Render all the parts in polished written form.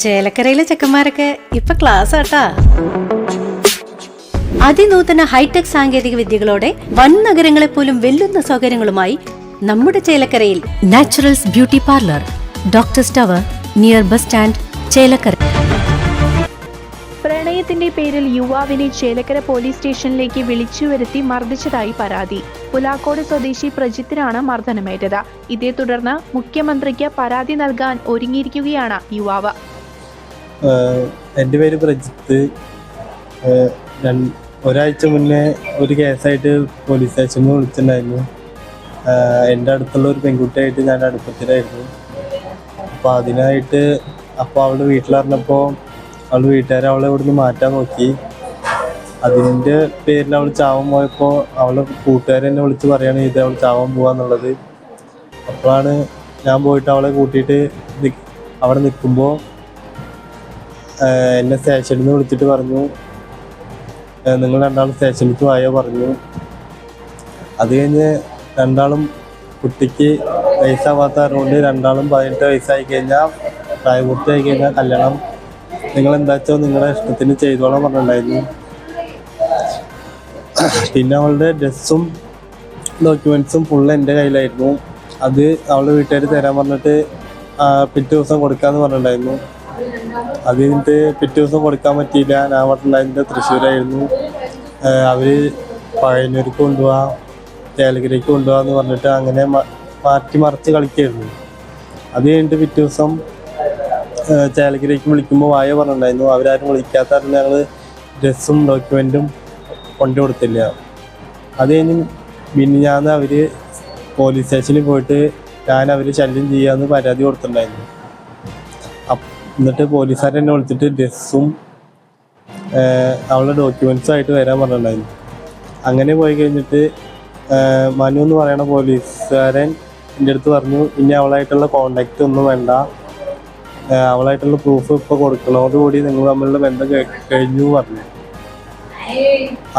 ചേലക്കരയിലെ ചെക്കന്മാരൊക്കെ ഇപ്പൊ ക്ലാസ് ആട്ടാ. അതിനൂതന ഹൈടെക് സാങ്കേതിക വിദ്യകളോടെ വൻ നഗരങ്ങളെ പോലും വെല്ലുന്ന സൗകര്യങ്ങളുമായി നമ്മുടെ ചേലക്കരയിൽ naturals beauty parlour, doctors tower, near bus stand, Chelakkara. പ്രണയത്തിന്റെ പേരിൽ യുവാവിനെ ചേലക്കര പോലീസ് സ്റ്റേഷനിലേക്ക് വിളിച്ചു വരുത്തി മർദ്ദിച്ചതായി പരാതി. പുലാക്കോട് സ്വദേശി പ്രജിത്തിനാണ് മർദ്ദനമേറ്റത്. ഇതേ തുടർന്ന് മുഖ്യമന്ത്രിക്ക് പരാതി നൽകാൻ ഒരുങ്ങിയിരിക്കുകയാണ് യുവാവ്. എൻ്റെ പേര് പ്രജിത്ത്. ഒരാഴ്ച മുന്നേ ഒരു കേസായിട്ട് പോലീസ് സ്റ്റേഷനിൽ വിളിച്ചിട്ടുണ്ടായിരുന്നു. എൻ്റെ അടുത്തുള്ള ഒരു പെൺകുട്ടിയായിട്ട് ഞാൻ അടുപ്പത്തിലായിരുന്നു. അപ്പോൾ അതിനായിട്ട് അവളുടെ വീട്ടിലറിഞ്ഞപ്പോൾ അവളുടെ വീട്ടുകാരെ അവളെ ഇവിടുന്ന് മാറ്റാൻ നോക്കി. അതിൻ്റെ പേരിൽ അവൾ ചാവാൻ പോയപ്പോൾ അവളുടെ കൂട്ടുകാരെന്നെ വിളിച്ച് പറയാണ് ഇത് അവൾ ചാവാൻ പോവാന്നുള്ളത്. അപ്പോഴാണ് ഞാൻ പോയിട്ട് അവളെ കൂട്ടിയിട്ട് അവിടെ നിൽക്കുമ്പോൾ എന്നെ സ്റ്റേഷനിൽ നിന്ന് വിളിച്ചിട്ട് പറഞ്ഞു നിങ്ങൾ രണ്ടാളും സ്റ്റേഷനിലേക്ക് വായോ പറഞ്ഞു. അത് കഴിഞ്ഞ് രണ്ടാളും കുട്ടിക്ക് വയസ്സാവാത്ത അറിവുകൊണ്ട് രണ്ടാളും 18 വയസ്സായി കഴിഞ്ഞാൽ പ്രായപൂർത്തിയായി കഴിഞ്ഞാൽ കല്യാണം നിങ്ങളെന്താ വെച്ചോ നിങ്ങളുടെ ഇഷ്ടത്തിന് ചെയ്തോളാൻ പറഞ്ഞിട്ടുണ്ടായിരുന്നു. പിന്നെ അവളുടെ ഡ്രസ്സും ഡോക്യുമെൻറ്റ്സും ഫുള്ള് എൻ്റെ കയ്യിലായിരുന്നു. അത് അവളുടെ വീട്ടുകാർ തരാൻ പറഞ്ഞിട്ട് പിറ്റേ ദിവസം കൊടുക്കാമെന്ന് പറഞ്ഞിട്ടുണ്ടായിരുന്നു. അത് കഴിഞ്ഞിട്ട് പിറ്റേ ദിവസം കൊടുക്കാൻ പറ്റിയില്ല. ഞാൻ പറഞ്ഞിട്ടുണ്ടായിരുന്നത് തൃശ്ശൂരായിരുന്നു. അവർ പഴയന്നൂർക്ക് കൊണ്ടുപോകാം, ചേലക്കരയ്ക്ക് കൊണ്ടുപോകാമെന്ന് പറഞ്ഞിട്ട് അങ്ങനെ മാറ്റി മറിച്ച് കളിക്കായിരുന്നു. അത് കഴിഞ്ഞിട്ട് പിറ്റേ ദിവസം ചേലക്കരയ്ക്ക് വിളിക്കുമ്പോൾ വായ പറഞ്ഞിട്ടുണ്ടായിരുന്നു. അവരാരും വിളിക്കാത്തവരും ഞങ്ങൾ ഡ്രസ്സും ഡോക്യുമെൻറ്റും കൊണ്ടു കൊടുത്തില്ല. അത് കഴിഞ്ഞ് മിനിഞ്ഞാന്ന് അവർ പോലീസ് സ്റ്റേഷനിൽ പോയിട്ട് അവർ ശല്യം ചെയ്യാമെന്ന് പരാതി കൊടുത്തിട്ടുണ്ടായിരുന്നു. എന്നിട്ട് പോലീസുകാർ എന്നെ വിളിച്ചിട്ട് ഡ്രസ്സും അവളുടെ ഡോക്യുമെൻറ്റ്സും ആയിട്ട് വരാൻ പറഞ്ഞിട്ടുണ്ടായിരുന്നു. അങ്ങനെ പോയി കഴിഞ്ഞിട്ട് മനു എന്ന് പറയുന്ന പോലീസുകാരൻ എൻ്റെ അടുത്ത് പറഞ്ഞു ഇനി അവളായിട്ടുള്ള കോണ്ടാക്റ്റ് ഒന്നും വേണ്ട, അവളായിട്ടുള്ള പ്രൂഫ് ഇപ്പോൾ കൊടുക്കണോടുകൂടി നിങ്ങൾ തമ്മിലുള്ള ബന്ധം കഴിഞ്ഞു പറഞ്ഞു.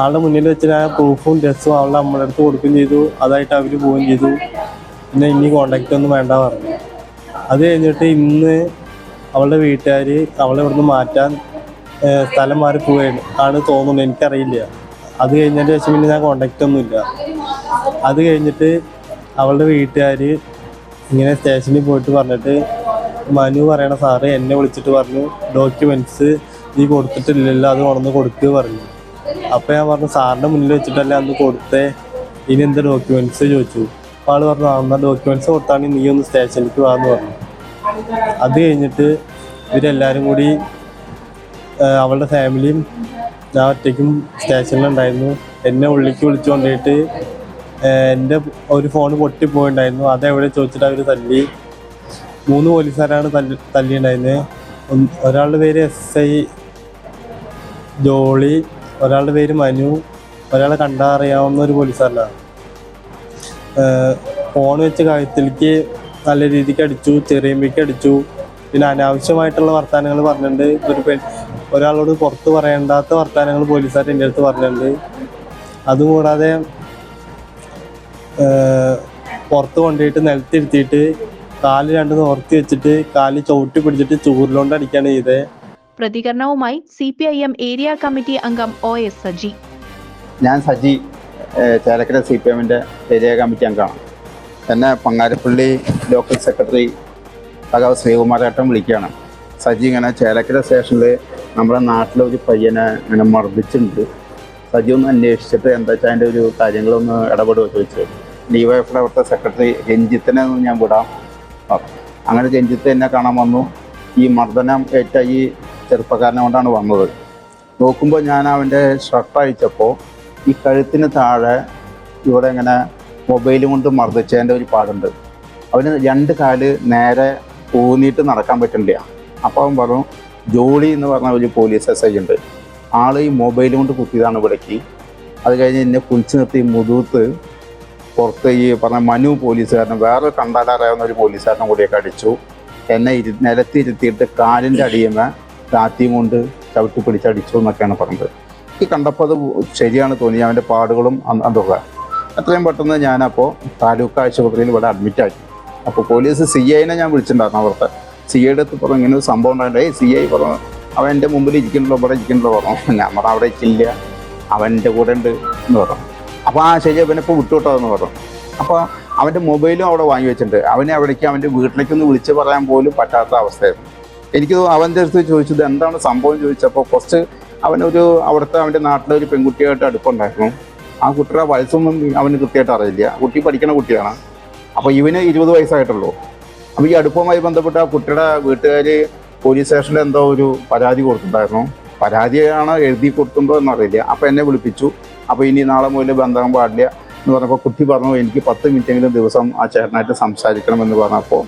ആളുടെ മുന്നിൽ വെച്ച് ഞാൻ പ്രൂഫും ഡ്രസ്സും അവളുടെ അമ്മയുടെ അടുത്ത് കൊടുക്കുകയും ചെയ്തു. അതായിട്ട് അവർ പോവുകയും ചെയ്തു. പിന്നെ ഇനി കോണ്ടാക്റ്റ് ഒന്നും വേണ്ട പറഞ്ഞു. അത് കഴിഞ്ഞിട്ട് ഇന്ന് അവളുടെ വീട്ടുകാർ അവളെ ഇവിടുന്ന് മാറ്റാൻ സ്ഥലം മാറി പോവുകയാണ് ആണ് തോന്നുന്നു, എനിക്കറിയില്ല. അത് കഴിഞ്ഞതിന് ശേഷം പിന്നെ ഞാൻ കോണ്ടാക്റ്റ് ഒന്നുമില്ല. അത് കഴിഞ്ഞിട്ട് അവളുടെ വീട്ടുകാർ ഇങ്ങനെ സ്റ്റേഷനിൽ പോയിട്ട് പറഞ്ഞിട്ട് മനു പറയണ സാറ് എന്നെ വിളിച്ചിട്ട് പറഞ്ഞു ഡോക്യുമെൻറ്റ്സ് നീ കൊടുത്തിട്ടില്ലല്ലോ, അത് ഉണർന്ന് കൊടുക്കുക പറഞ്ഞു. അപ്പോൾ ഞാൻ പറഞ്ഞു സാറിൻ്റെ മുന്നിൽ വെച്ചിട്ടല്ല അന്ന് കൊടുത്തേ, ഇനി എന്താ ഡോക്യുമെൻറ്റ്സ് ചോദിച്ചു. അപ്പോൾ ആൾ പറഞ്ഞു എന്നാൽ ഡോക്യുമെൻറ്റ്സ് കൊടുത്താണെങ്കിൽ നീ ഒന്ന് സ്റ്റേഷനിലേക്ക് പോകാമെന്ന് പറഞ്ഞു. അത് കഴിഞ്ഞിട്ട് ഇവരെല്ലാവരും കൂടി അവളുടെ ഫാമിലിയും ഞാൻ ഒറ്റയ്ക്കും സ്റ്റേഷനിലുണ്ടായിരുന്നു. എന്നെ ഉള്ളിലേക്ക് വിളിച്ചു കൊണ്ടുപോയിട്ട് എൻ്റെ ഒരു ഫോൺ പൊട്ടിപ്പോയിട്ടുണ്ടായിരുന്നു. അതെവിടെ ചോദിച്ചിട്ട് അവർ തല്ലി. 3 പോലീസുകാരാണ് തല്ലിയിട്ടുണ്ടായിരുന്നത്. ഒരാളുടെ പേര് SI ജോളി, ഒരാളുടെ പേര് മനു, ഒരാളെ കണ്ടാൽ അറിയാവുന്ന ഒരു പോലീസുകാരനാണ്. ഫോൺ വെച്ച് കഴുത്തിലേക്ക് നല്ല രീതിക്ക് അടിച്ചു, ചെറിയമ്മയ്ക്ക് അടിച്ചു. പിന്നെ അനാവശ്യമായിട്ടുള്ള വർത്തമാനങ്ങൾ പറഞ്ഞിട്ടുണ്ട്. ഒരാളോട് പുറത്ത് പറയേണ്ടാത്ത വർത്തമാനങ്ങൾ പോലീസുകാർ എൻ്റെ അടുത്ത് പറഞ്ഞിട്ടുണ്ട്. അതുകൂടാതെ പുറത്ത് കൊണ്ടുപോയിട്ട് നിലത്തിരുത്തിയിട്ട് കാല് 2 നിവർത്തി വെച്ചിട്ട് കാല് ചവിട്ടി പിടിച്ചിട്ട് ചൂരിലോണ്ട് അടിക്കുകയാണ് ചെയ്തത്. പ്രതികരണവുമായി CPIM ഏരിയ കമ്മിറ്റി അംഗം OS സജി. ഞാൻ സജി, ചേലക്കര CPIMൻ്റെ ഏരിയ കമ്മിറ്റി അംഗമാണ്. എന്നെ പങ്ങാരപ്പള്ളി ലോക്കൽ സെക്രട്ടറി സഖാവ് ശ്രീകുമാരേട്ടൻ വിളിക്കുകയാണ്. സജി ഇങ്ങനെ ചേലക്കര സ്റ്റേഷനിൽ നമ്മുടെ നാട്ടിലെ ഒരു പയ്യനെ ഇങ്ങനെ മർദ്ദിച്ചിട്ടുണ്ട്, സജി ഒന്ന് അന്വേഷിച്ചിട്ട് എന്താ വെച്ചാൽ അതിൻ്റെ ഒരു കാര്യങ്ങളൊന്ന് ഇടപെടുക ചോദിച്ചു. DYFയുടെ അവിടുത്തെ സെക്രട്ടറി രഞ്ജിത്തിനെ ഒന്ന് ഞാൻ വിടാം. അങ്ങനെ രഞ്ജിത്ത് എന്നെ കാണാൻ വന്നു. ഈ മർദ്ദനം ഏറ്റ ഈ ചെറുപ്പക്കാരനെ കൊണ്ടാണ് വന്നത്. നോക്കുമ്പോൾ ഞാൻ അവൻ്റെ ഷർട്ട് അഴിച്ചപ്പോൾ ഈ കഴുത്തിന് താഴെ ഇവിടെ ഇങ്ങനെ മൊബൈൽ കൊണ്ട് മർദ്ദിച്ചതിൻ്റെ ഒരു പാടുണ്ട്. അവന് 2 കാല് നേരെ ഊന്നിയിട്ട് നടക്കാൻ പറ്റുന്നില്ല. അപ്പോൾ അവൻ പറഞ്ഞു ജോളി എന്ന് പറഞ്ഞ ഒരു പോലീസ് SI ഉണ്ട്, ആൾ ഈ മൊബൈൽ കൊണ്ട് കുത്തിയതാണ് ഇവിടേക്ക്. അത് കഴിഞ്ഞ് എന്നെ കുളിച്ച് നിർത്തി മുതുകത്ത് പുറത്ത് ഈ പറഞ്ഞ മനു പോലീസുകാരനെ വേറെ കണ്ടാലറിയാവുന്ന ഒരു പോലീസുകാരനെ കൂടിയൊക്കെ അടിച്ചു. എന്നെ നിലത്തിരുത്തിയിട്ട് കാലിൻ്റെ അടിയുമ കാത്തിയും കൊണ്ട് ചവിട്ടി പിടിച്ചടിച്ചു എന്നൊക്കെയാണ് പറഞ്ഞത്. ഈ കണ്ടപ്പോൾ അത് ശരിയാണ് തോന്നി. അവൻ്റെ പാടുകളും അതൊക്കെ എത്രയും പെട്ടെന്ന് ഞാനപ്പോൾ താലൂക്ക് ആശുപത്രിയിൽ ഇവിടെ അഡ്മിറ്റാക്കി. അപ്പോൾ പോലീസ് CIനെ ഞാൻ വിളിച്ചിട്ടുണ്ടായിരുന്നു അവിടുത്തെ. CI അടുത്ത് പറഞ്ഞു ഇങ്ങനെ ഒരു സംഭവം ഉണ്ടായിട്ട് CI പറഞ്ഞു അവൻ എൻ്റെ മുമ്പിൽ ഇരിക്കണല്ലോ ഇവിടെ ഇരിക്കണല്ലോ പറഞ്ഞു. നമ്മൾ അവിടെ ഇരിക്കില്ല, അവൻ എൻ്റെ കൂടെ ഉണ്ട് എന്ന് പറഞ്ഞു. അപ്പോൾ ശരി അവനിപ്പോൾ വിട്ടുവിട്ടതെന്ന് പറഞ്ഞു. അപ്പോൾ അവൻ്റെ മൊബൈലും അവിടെ വാങ്ങി വെച്ചിട്ടുണ്ട്. അവനെ അവിടേക്ക് അവൻ്റെ വീട്ടിലേക്കൊന്ന് വിളിച്ച് പറയാൻ പോലും പറ്റാത്ത അവസ്ഥയായിരുന്നു. എനിക്ക് അവൻ്റെ അടുത്ത് ചോദിച്ചത് എന്താണ് സംഭവം ചോദിച്ചപ്പോൾ കുറച്ച് അവനൊരു അവിടുത്തെ അവൻ്റെ നാട്ടിലൊരു പെൺകുട്ടിയായിട്ട് അടുപ്പുണ്ടായിരുന്നു. ആ കുട്ടിയുടെ വയസ്സൊന്നും അവന് കൃത്യമായിട്ട് അറിയില്ല. കുട്ടി പഠിക്കുന്ന കുട്ടിയാണ്. അപ്പോൾ ഇവന് 20 വയസ്സായിട്ടുള്ളൂ. അപ്പോൾ ഈ അടുപ്പവുമായി ബന്ധപ്പെട്ട് ആ കുട്ടിയുടെ വീട്ടുകാർ പോലീസ് സ്റ്റേഷനിൽ എന്തോ ഒരു പരാതി കൊടുത്തിട്ടുണ്ടായിരുന്നു. പരാതിയാണ് എഴുതി കൊടുത്തുണ്ടോ എന്നറിയില്ല. അപ്പോൾ എന്നെ വിളിപ്പിച്ചു. അപ്പോൾ ഇനി നാളെ മുതൽ ബന്ധം പാടില്ല എന്ന് പറഞ്ഞപ്പോൾ കുട്ടി പറഞ്ഞു എനിക്ക് 10 മിനിറ്റെങ്കിലും ദിവസം ആ ചേട്ടനായിട്ട് സംസാരിക്കണമെന്ന് പറഞ്ഞപ്പോൾ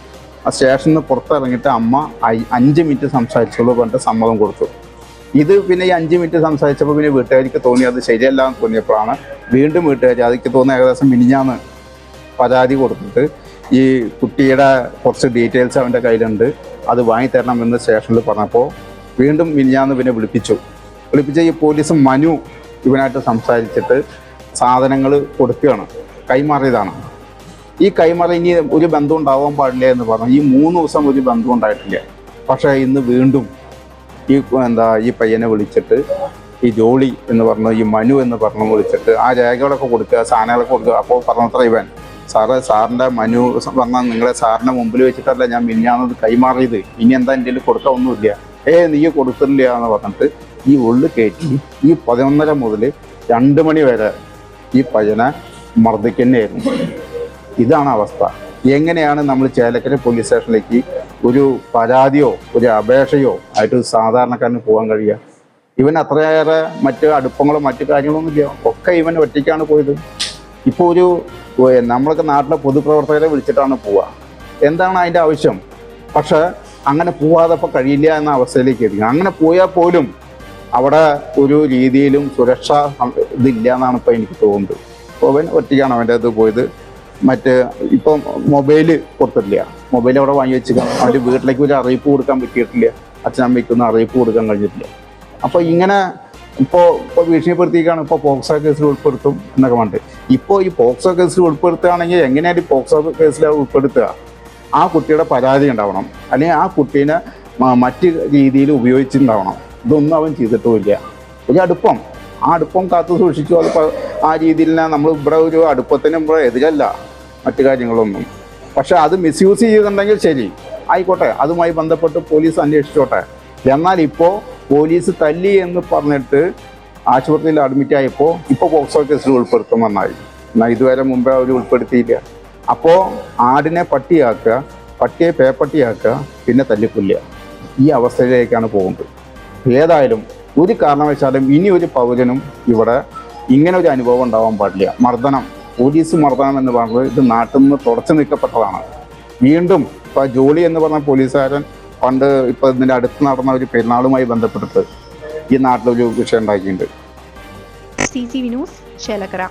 ആ സ്റ്റേഷനിൽ നിന്ന് പുറത്തിറങ്ങിയിട്ട് അമ്മ 5 മിനിറ്റ് സംസാരിച്ചുള്ളൂ പറഞ്ഞിട്ട് സമ്മതം കൊടുത്തു. ഇത് പിന്നെ ഈ 5 മിനിറ്റ് സംസാരിച്ചപ്പോൾ പിന്നെ വീട്ടുകാർക്ക് തോന്നി അത് ശരിയല്ല എന്ന് തോന്നിയപ്പോഴാണ് വീണ്ടും വീട്ടുകാർ അതിക്ക് തോന്നുന്ന ഏകദേശം മിനിഞ്ഞാന്ന് പരാതി കൊടുത്തിട്ട് ഈ കുട്ടിയുടെ കുറച്ച് ഡീറ്റെയിൽസ് അവൻ്റെ കയ്യിലുണ്ട്, അത് വാങ്ങിത്തരണമെന്ന് സ്റ്റേഷനിൽ പറഞ്ഞപ്പോൾ വീണ്ടും മിനിഞ്ഞാന്ന് പിന്നെ വിളിപ്പിച്ച ഈ പോലീസ് മനു ഇവനായിട്ട് സംസാരിച്ചിട്ട് സാധനങ്ങൾ കൊടുക്കുകയാണ്, കൈമാറിയതാണ്. ഈ കൈമാറി ഇനി ഒരു ബന്ധം ഉണ്ടാവാൻ പാടില്ല എന്ന് പറഞ്ഞു. ഈ 3 ദിവസം ഒരു ബന്ധം ഉണ്ടായിട്ടില്ല. പക്ഷേ ഇന്ന് വീണ്ടും ഈ പയ്യനെ വിളിച്ചിട്ട് ഈ ജോളി എന്ന് പറഞ്ഞു ഈ മനു എന്ന് പറഞ്ഞു വിളിച്ചിട്ട് ആ രേഖകളൊക്കെ കൊടുക്കുക, സാധനങ്ങളൊക്കെ കൊടുക്കുക. അപ്പോൾ പറഞ്ഞത്ര ഇവൻ സാറിൻ്റെ മനു പറഞ്ഞാൽ നിങ്ങളെ സാറിൻ്റെ മുമ്പിൽ വെച്ചിട്ടല്ല ഞാൻ മിനിഞ്ഞാന്നത് കൈമാറിയത്, ഇനി എന്താ എൻ്റെ കയ്യിൽ കൊടുക്കാൻ ഒന്നുമില്ല, നീ കൊടുത്തില്ല എന്ന് പറഞ്ഞിട്ട് ഈ ഉള്ളിൽ കയറ്റി ഈ 11:30 മുതൽ 2 മണി വരെ ഈ പയ്യനെ മർദ്ദിക്കുന്നതായിരുന്നു. ഇതാണ് അവസ്ഥ. എങ്ങനെയാണ് നമ്മൾ ചേലക്കര പോലീസ് സ്റ്റേഷനിലേക്ക് ഒരു പരാതിയോ ഒരു അപേക്ഷയോ ആയിട്ട് സാധാരണക്കാരന് പോകാൻ കഴിയുക? ഇവൻ അത്രയേറെ മറ്റ് അടുപ്പങ്ങളോ മറ്റു കാര്യങ്ങളൊന്നുമില്ല, ഒക്കെ ഇവൻ ഒറ്റയ്ക്കാണ് പോയത്. ഇപ്പോൾ നമ്മളൊക്കെ നാട്ടിലെ പൊതുപ്രവർത്തകരെ വിളിച്ചിട്ടാണ് പോവുക. എന്താണ് അതിൻ്റെ ആവശ്യം? പക്ഷെ അങ്ങനെ പോവാതെ ഇപ്പോൾ കഴിയില്ല എന്ന അവസ്ഥയിലേക്ക് എത്തിക്കണം. അങ്ങനെ പോയാൽ പോലും അവിടെ ഒരു രീതിയിലും സുരക്ഷ ഇതില്ല എന്നാണ് ഇപ്പോൾ എനിക്ക് തോന്നുന്നത്. അപ്പോൾ അവൻ ഒറ്റയ്ക്കാണ് അവൻ്റെ അത് പോയത്. ഇപ്പം മൊബൈൽ കൊടുത്തിട്ടില്ല, മൊബൈൽ അവിടെ വാങ്ങി വെച്ചിരിക്കണം. അവൻ്റെ വീട്ടിലേക്ക് ഒരു അറിയിപ്പ് കൊടുക്കാൻ പറ്റിയിട്ടില്ല, അച്ഛനമ്മയ്ക്കൊന്നും അറിയിപ്പ് കൊടുക്കാൻ കഴിഞ്ഞിട്ടില്ല. അപ്പോൾ ഇങ്ങനെ ഇപ്പോൾ ഭീഷണിപ്പെടുത്തിയിരിക്കുകയാണ്. ഇപ്പോൾ പോക്സോ കേസിൽ ഉൾപ്പെടുത്തും എന്നൊക്കെ പറഞ്ഞിട്ട്. ഇപ്പോൾ ഈ പോക്സോ കേസിൽ ഉൾപ്പെടുത്തുകയാണെങ്കിൽ എങ്ങനെയാണ് ഈ പോക്സോ കേസിൽ ഉൾപ്പെടുത്തുക? ആ കുട്ടിയുടെ പരാതി ഉണ്ടാവണം, അല്ലെങ്കിൽ ആ കുട്ടീനെ മറ്റ് രീതിയിൽ ഉപയോഗിച്ചിട്ടുണ്ടാവണം. ഇതൊന്നും അവൻ ചെയ്തിട്ടുമില്ല. ഒരു അടുപ്പം, ആ അടുപ്പം കാത്തു സൂക്ഷിച്ചു. അതിപ്പോൾ ആ രീതിയിൽ നമ്മൾ ഇവിടെ ഒരു അടുപ്പത്തിന് ഇവിടെ എതിരല്ല മറ്റു കാര്യങ്ങളൊന്നും. പക്ഷെ അത് മിസ്യൂസ് ചെയ്തിട്ടുണ്ടെങ്കിൽ ശരി ആയിക്കോട്ടെ, അതുമായി ബന്ധപ്പെട്ട് പോലീസ് അന്വേഷിച്ചോട്ടെ. എന്നാൽ ഇപ്പോൾ പോലീസ് തല്ലി എന്ന് പറഞ്ഞിട്ട് ആശുപത്രിയിൽ അഡ്മിറ്റ് ആയപ്പോൾ ഇപ്പോൾ പോക്സോ കേസിൽ ഉൾപ്പെടുത്തുമെന്നായി. എന്നാൽ ഇതുവരെ മുമ്പേ അവർ ഉൾപ്പെടുത്തിയില്ല. അപ്പോൾ ആടിനെ പട്ടിയാക്കുക, പട്ടിയെ പേപ്പട്ടിയാക്കുക, പിന്നെ തല്ലിക്കൊല്ലുക, ഈ അവസ്ഥയിലേക്കാണ് പോകുന്നത്. ഏതായാലും ഒരു കാരണവശാലും ഇനി ഒരു പൗരനും ഇവിടെ ഇങ്ങനെ ഒരു അനുഭവം ഉണ്ടാവാൻ പാടില്ല. പോലീസ് മർദ്ദനം എന്ന് പറഞ്ഞത് ഇത് നാട്ടിൽ നിന്ന് തുടച്ചു നീക്കപ്പെട്ടതാണ്. വീണ്ടും ഇപ്പോൾ ജോളി എന്ന് പറഞ്ഞ പോലീസുകാരൻ പണ്ട് ഇപ്പോൾ ഇതിൻ്റെ അടുത്ത് നടന്ന ഒരു പെരുന്നാളുമായി ബന്ധപ്പെട്ടിട്ട് ഈ നാട്ടിലൊരു വിഷയം ഉണ്ടാക്കിയിട്ടുണ്ട്. CCV news Chelakkara.